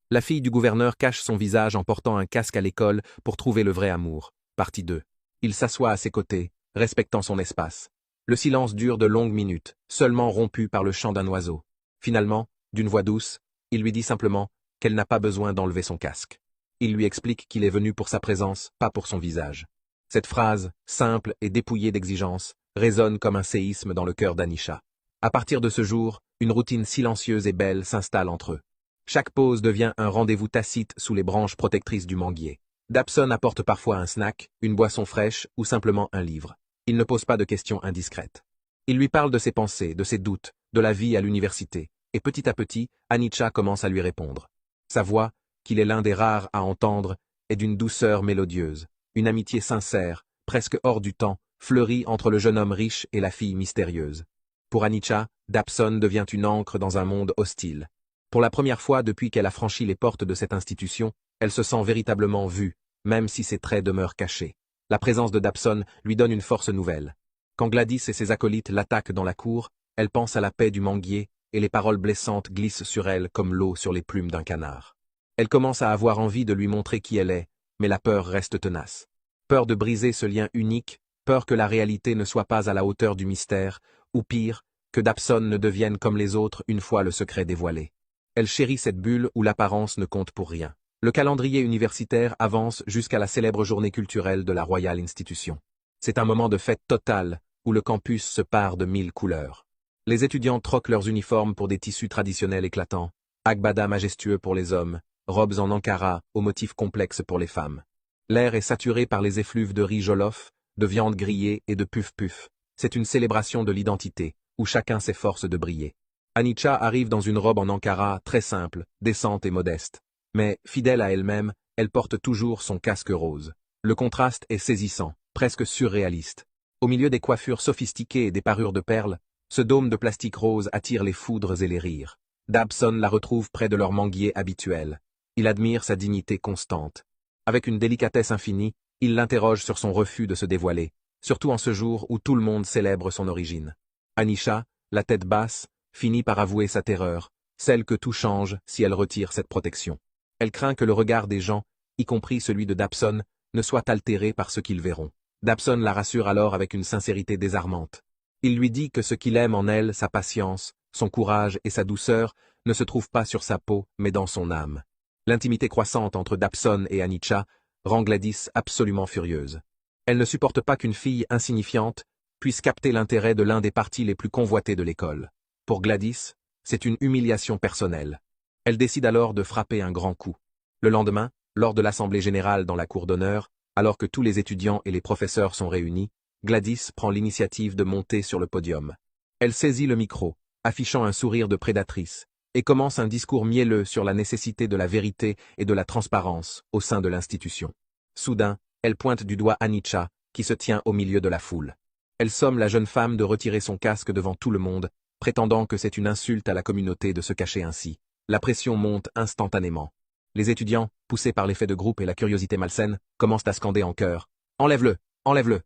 La fille du gouverneur cache son visage en portant un casque à l'école pour trouver le vrai amour. Partie 2. Il s'assoit à ses côtés, respectant son espace. Le silence dure de longues minutes, seulement rompu par le chant d'un oiseau. Finalement, d'une voix douce, il lui dit simplement qu'elle n'a pas besoin d'enlever son casque. Il lui explique qu'il est venu pour sa présence, pas pour son visage. Cette phrase, simple et dépouillée d'exigence, résonne comme un séisme dans le cœur d'Anisha. À partir de ce jour, une routine silencieuse et belle s'installe entre eux. Chaque pause devient un rendez-vous tacite sous les branches protectrices du manguier. Dabson apporte parfois un snack, une boisson fraîche ou simplement un livre. Il ne pose pas de questions indiscrètes. Il lui parle de ses pensées, de ses doutes, de la vie à l'université, et petit à petit, Anisha commence à lui répondre. Sa voix, qu'il est l'un des rares à entendre, est d'une douceur mélodieuse, une amitié sincère, presque hors du temps, fleurit entre le jeune homme riche et la fille mystérieuse. Pour Anisha, Dabson devient une ancre dans un monde hostile. Pour la première fois depuis qu'elle a franchi les portes de cette institution, elle se sent véritablement vue, même si ses traits demeurent cachés. La présence de Dabson lui donne une force nouvelle. Quand Gladys et ses acolytes l'attaquent dans la cour, elle pense à la paix du manguier, et les paroles blessantes glissent sur elle comme l'eau sur les plumes d'un canard. Elle commence à avoir envie de lui montrer qui elle est, mais la peur reste tenace. Peur de briser ce lien unique, peur que la réalité ne soit pas à la hauteur du mystère, ou pire, que Dabson ne devienne comme les autres une fois le secret dévoilé. Elle chérit cette bulle où l'apparence ne compte pour rien. Le calendrier universitaire avance jusqu'à la célèbre journée culturelle de la Royal Institution. C'est un moment de fête totale, où le campus se pare de 1000 couleurs. Les étudiants troquent leurs uniformes pour des tissus traditionnels éclatants, agbada majestueux pour les hommes, robes en ankara aux motifs complexes pour les femmes. L'air est saturé par les effluves de riz jollof, de viande grillée et de puff-puff. C'est une célébration de l'identité, où chacun s'efforce de briller. Anisha arrive dans une robe en ankara très simple, décente et modeste. Mais, fidèle à elle-même, elle porte toujours son casque rose. Le contraste est saisissant, presque surréaliste. Au milieu des coiffures sophistiquées et des parures de perles, ce dôme de plastique rose attire les foudres et les rires. Dabson la retrouve près de leur manguier habituel. Il admire sa dignité constante. Avec une délicatesse infinie, il l'interroge sur son refus de se dévoiler, surtout en ce jour où tout le monde célèbre son origine. Anisha, la tête basse, finit par avouer sa terreur, celle que tout change si elle retire cette protection. Elle craint que le regard des gens, y compris celui de Dabson, ne soit altéré par ce qu'ils verront. Dabson la rassure alors avec une sincérité désarmante. Il lui dit que ce qu'il aime en elle, sa patience, son courage et sa douceur, ne se trouvent pas sur sa peau, mais dans son âme. L'intimité croissante entre Dabson et Anisha rend Gladys absolument furieuse. Elle ne supporte pas qu'une fille insignifiante puisse capter l'intérêt de l'un des partis les plus convoités de l'école. Pour Gladys, c'est une humiliation personnelle. Elle décide alors de frapper un grand coup. Le lendemain, lors de l'assemblée générale dans la cour d'honneur, alors que tous les étudiants et les professeurs sont réunis, Gladys prend l'initiative de monter sur le podium. Elle saisit le micro, affichant un sourire de prédatrice, et commence un discours mielleux sur la nécessité de la vérité et de la transparence au sein de l'institution. Soudain, elle pointe du doigt Anisha, qui se tient au milieu de la foule. Elle somme la jeune femme de retirer son casque devant tout le monde, prétendant que c'est une insulte à la communauté de se cacher ainsi. La pression monte instantanément. Les étudiants, poussés par l'effet de groupe et la curiosité malsaine, commencent à scander en chœur. « Enlève-le! Enlève-le »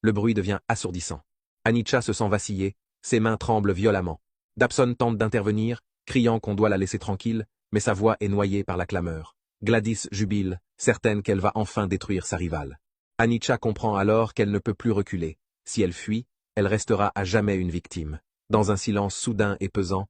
Le bruit devient assourdissant. Anisha se sent vaciller, ses mains tremblent violemment. Dabson tente d'intervenir, criant qu'on doit la laisser tranquille, mais sa voix est noyée par la clameur. Gladys jubile, certaine qu'elle va enfin détruire sa rivale. Anisha comprend alors qu'elle ne peut plus reculer. Si elle fuit, elle restera à jamais une victime. Dans un silence soudain et pesant,